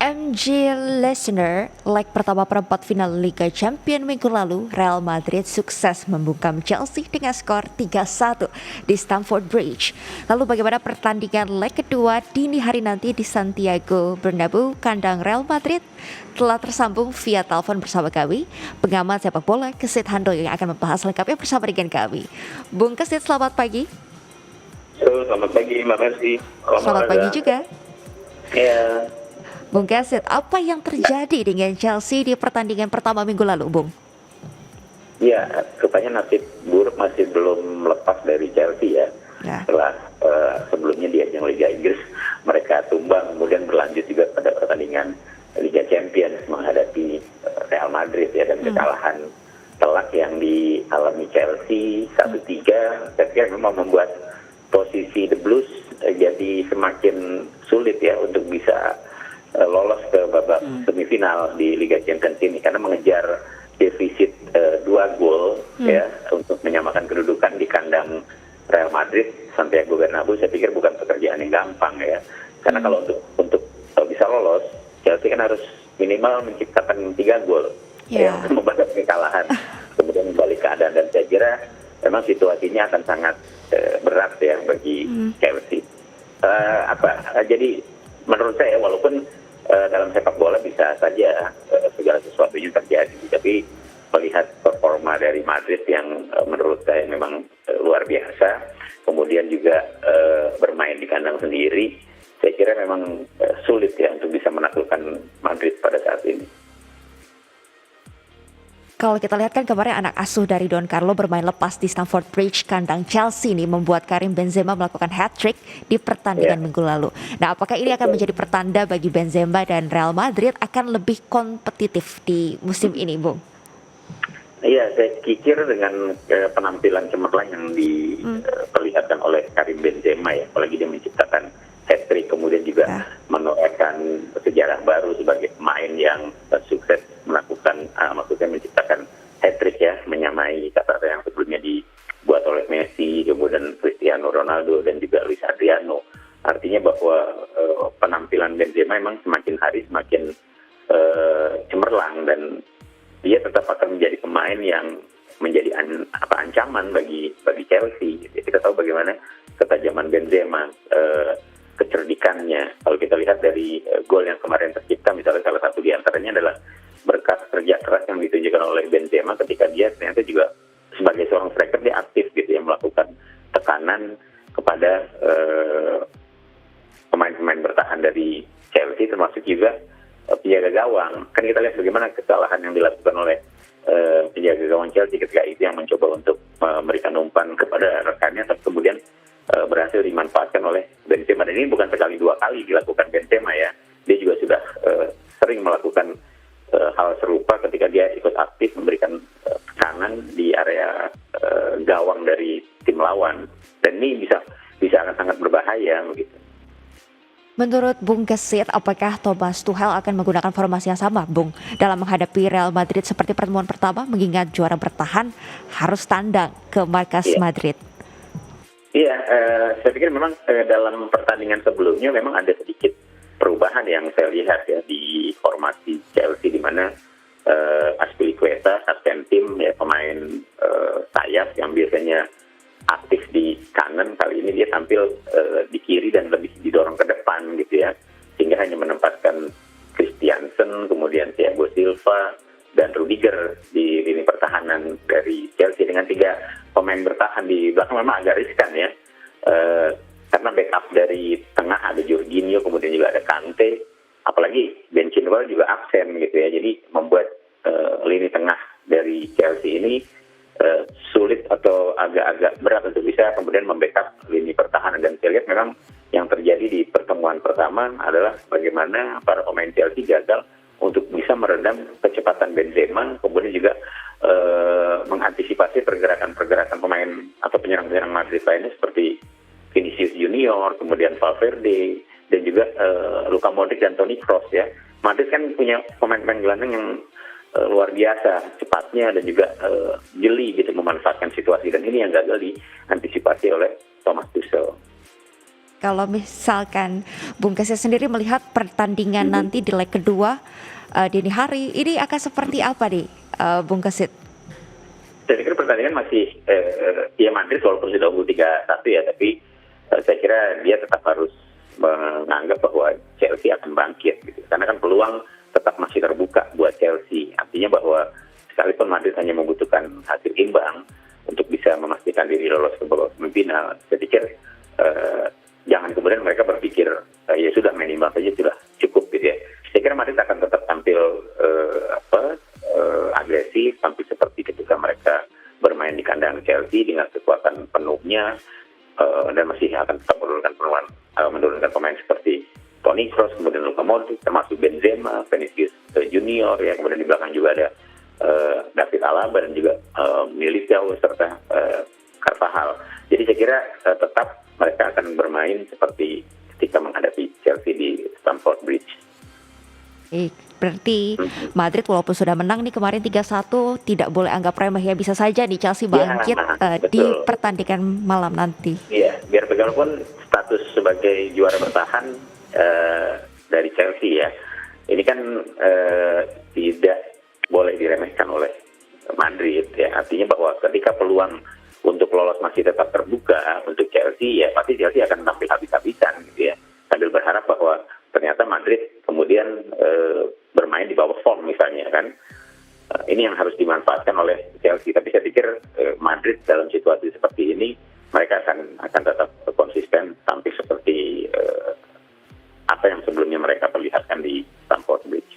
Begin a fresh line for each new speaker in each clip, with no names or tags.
MJ Listener, leg pertama perempat final Liga Champions minggu lalu, Real Madrid sukses membungkam Chelsea dengan skor 3-1 di Stamford Bridge. Lalu bagaimana pertandingan leg kedua dini hari nanti di Santiago Bernabeu, kandang Real Madrid? Telah tersambung via telepon bersama kami, pengamat sepak bola Kesit Handoyo yang akan membahas lengkapnya bersama dengan kami. Bung Kesit, selamat pagi.
Selamat pagi, Mbak Mercy.
Selamat pagi juga.
Ya.
Bung Kesit, apa yang terjadi dengan Chelsea di pertandingan pertama minggu lalu, Bung?
Ya, rupanya nasib buruk masih belum lepas dari Chelsea ya. Setelah sebelumnya di ajang Liga Inggris mereka tumbang, kemudian berlanjut juga pada pertandingan Liga Champions menghadapi Real Madrid ya, dan kekalahan telak yang dialami Chelsea 1-3. Saya kira memang membuat posisi The Blues jadi semakin sulit ya untuk bisa lolos ke babak semifinal di Liga Champions ini, karena mengejar defisit 2 gol ya untuk menyamakan kedudukan di kandang Real Madrid Santiago Bernabeu. Saya pikir bukan pekerjaan yang gampang ya, karena kalau untuk bisa lolos, Chelsea kan harus minimal menciptakan 3 gol ya, untuk membalas kekalahan kemudian balik keadaan, dan saya kira memang situasinya akan sangat berat ya bagi Chelsea. Jadi menurut saya, walaupun dalam sepak bola bisa saja segala sesuatunya terjadi, tapi melihat performa dari Madrid yang menurut saya memang luar biasa, kemudian juga bermain di kandang sendiri, saya kira memang sulit ya untuk bisa menaklukkan Madrid pada saat ini.
Kalau kita lihat kan kemarin anak asuh dari Don Carlo bermain lepas di Stamford Bridge kandang Chelsea ini, membuat Karim Benzema melakukan hat-trick di pertandingan minggu lalu. Nah, apakah ini akan menjadi pertanda bagi Benzema dan Real Madrid akan lebih kompetitif di musim ini, Bung?
Iya, saya pikir dengan penampilan cemerlang yang diperlihatkan oleh Karim Benzema ya, apalagi dia menciptakan hat-trick, kemudian juga menorehkan sejarah baru sebagai pemain yang sukses melakukan maksudnya menciptakan hat-trick ya, menyamai kata yang sebelumnya dibuat oleh Messi, kemudian Cristiano Ronaldo dan juga Luis Adriano. Artinya bahwa penampilan Benzema memang semakin hari semakin cemerlang, dan dia tetap akan menjadi pemain yang menjadi ancaman bagi Chelsea. Kita tahu bagaimana ketajaman Benzema, kecerdikannya. Kalau kita lihat dari gol yang kemarin tercipta, misalnya salah satu di antaranya adalah berkat kerja keras yang ditunjukkan oleh Benzema ketika dia ternyata juga sebagai seorang striker dia aktif gitu ya, melakukan tekanan kepada pemain-pemain bertahan dari Chelsea, termasuk juga penjaga gawang. Kan kita lihat bagaimana kesalahan yang dilakukan oleh penjaga gawang Chelsea ketika itu, yang mencoba untuk memberikan umpan kepada rekannya, tapi kemudian berhasil dimanfaatkan oleh Benzema. Dan ini bukan sekali 2 kali dilakukan Benzema ya, dia juga sudah sering melakukan hal serupa ketika dia ikut aktif memberikan tekanan di area gawang dari tim lawan, dan ini bisa akan sangat berbahaya begitu.
Menurut Bung Kesit, apakah Thomas Tuchel akan menggunakan formasi yang sama, Bung, dalam menghadapi Real Madrid seperti pertemuan pertama, mengingat juara bertahan harus tandang ke markas Madrid?
Iya, saya pikir memang dalam pertandingan sebelumnya memang ada sedikit perubahan yang saya lihat ya di formasi Chelsea, di mana Azpilicueta, kapten tim ya, pemain sayap yang biasanya aktif di kanan, kali ini dia tampil di kiri dan lebih didorong ke depan gitu ya, sehingga hanya menempatkan Christiansen, kemudian Thiago Silva dan Rudiger di lini pertahanan dari Chelsea, dengan 3 pemain bertahan di belakang. Memang agak riskan ya, karena backup dari tengah ada Jorginho, kemudian juga ada Kante, apalagi Ben Chilwell juga absen gitu ya, jadi membuat lini tengah dari Chelsea ini sulit atau agak-agak berat untuk bisa kemudian membackup lini pertahanan. Dan saya lihat memang yang terjadi di pertemuan pertama adalah bagaimana para pemain Chelsea gagal untuk bisa meredam kecepatan Benzema, kemudian juga mengantisipasi pergerakan-pergerakan pemain atau penyerang-penyerang Madrid lainnya seperti Vinicius Junior, kemudian Valverde, dan juga Luka Modric dan Toni Kroos ya. Madrid kan punya pemain-pemain gelandang yang luar biasa cepatnya dan juga jeli gitu memanfaatkan situasi, dan ini yang gagal diantisipasi oleh Thomas Tuchel.
kalau misalkan Bung Kesit sendiri melihat pertandingan nanti di leg kedua dini hari ini akan seperti apa nih, Bung Kesit?
Saya pikir pertandingan masih ya Madrid walaupun sudah unggul 3-1 ya, tapi saya kira dia tetap harus menganggap bahwa Chelsea akan bangkit gitu. Karena kan peluang tetap masih terbuka buat Chelsea. Artinya bahwa sekalipun Madrid hanya membutuhkan hasil imbang untuk bisa memastikan diri lolos ke babak semifinal, saya pikir jangan kemudian mereka berpikir ya sudah main imbang saja sudah cukup gitu ya. Saya kira Madrid akan tetap tampil agresif, tampil seperti ketika mereka bermain di kandang Chelsea dengan kekuatan penuhnya, dan masih akan tetap menurunkan pemain seperti Toni Kroos, kemudian Luka Modric, termasuk Benzema, Vinicius Junior, ya kemudian di belakang juga ada David Alaba dan juga Militao serta Carvajal. Jadi saya kira tetap mereka akan bermain seperti ketika menghadapi Chelsea di Stamford Bridge.
Berarti Madrid walaupun sudah menang nih kemarin 3-1 tidak boleh anggap remeh ya, bisa saja nih Chelsea bangkit di pertandingan malam nanti.
Iya, biar bagaimanapun status sebagai juara bertahan dari Chelsea ya, ini kan tidak boleh diremehkan oleh Madrid ya. Artinya bahwa ketika peluang untuk lolos masih tetap terbuka untuk Chelsea ya, pasti Chelsea akan tampil habis-habisan gitu ya, sambil berharap bahwa ternyata Madrid kemudian bermain di bawah form misalnya kan. Ini yang harus dimanfaatkan oleh Chelsea. Tapi saya pikir Madrid dalam situasi seperti ini mereka akan tetap konsisten tampil seperti apa yang sebelumnya mereka perlihatkan di Stamford Bridge.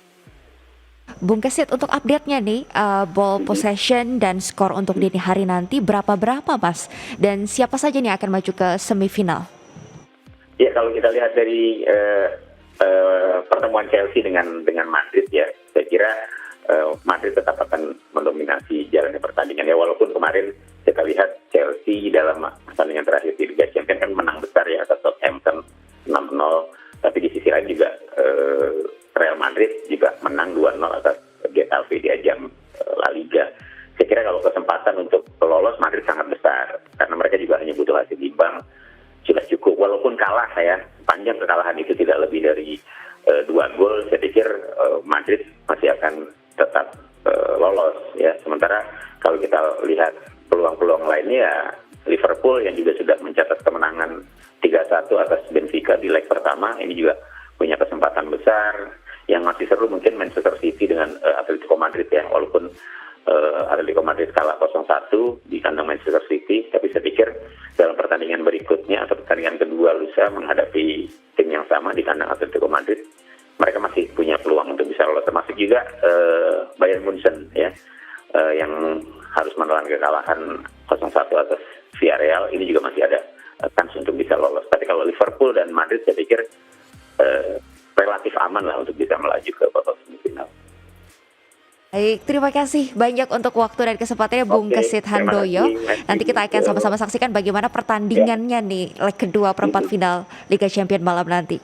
Bung Kesit, untuk update-nya nih, ball possession dan skor untuk dini hari nanti berapa Mas? Dan siapa saja nih akan maju ke semifinal?
Ya kalau kita lihat dari pertemuan Chelsea dengan Madrid ya, saya kira Madrid tetap akan mendominasi jalannya pertandingan ya, walaupun kemarin kita lihat Chelsea dalam pertandingan terakhir di Liga Champions kan menang besar ya atas Southampton 6-0, tapi di sisi lain juga Real Madrid juga menang 2-0 atas Getafe di ajang La Liga. Saya kira kalau kesempatan untuk lolos Madrid sangat besar karena mereka juga hanya butuh hasil imbang sudah cukup, walaupun kalah ya, panjang kekalahan itu tidak lebih dari 2 gol, saya pikir Madrid masih akan tetap lolos ya. Sementara kalau kita lihat peluang-peluang lainnya ya, Liverpool yang juga sudah mencatat kemenangan 3-1 atas Benfica di leg pertama, ini juga punya kesempatan besar. Yang masih seru mungkin Manchester City dengan Atletico Madrid ya, walaupun Atletico Madrid kalah 0-1 di kandang Manchester City, tapi saya pikir dalam pertandingan berikutnya atau pertandingan kedua lusa menghadapi tim yang sama di kandang Atletico Madrid, mereka masih punya peluang untuk bisa lolos, termasuk juga Bayern Munchen ya, yang harus menelan kekalahan 0-1 atas Villarreal, ini juga masih ada kans untuk bisa lolos. Tapi kalau Liverpool dan Madrid saya pikir relatif aman lah untuk bisa melaju ke babak semifinal.
Baik, terima kasih banyak untuk waktu dan kesempatannya Bung Kesit Handoyo. Nanti kita akan sama-sama saksikan bagaimana pertandingannya nih leg kedua perempat final Liga Champions malam nanti.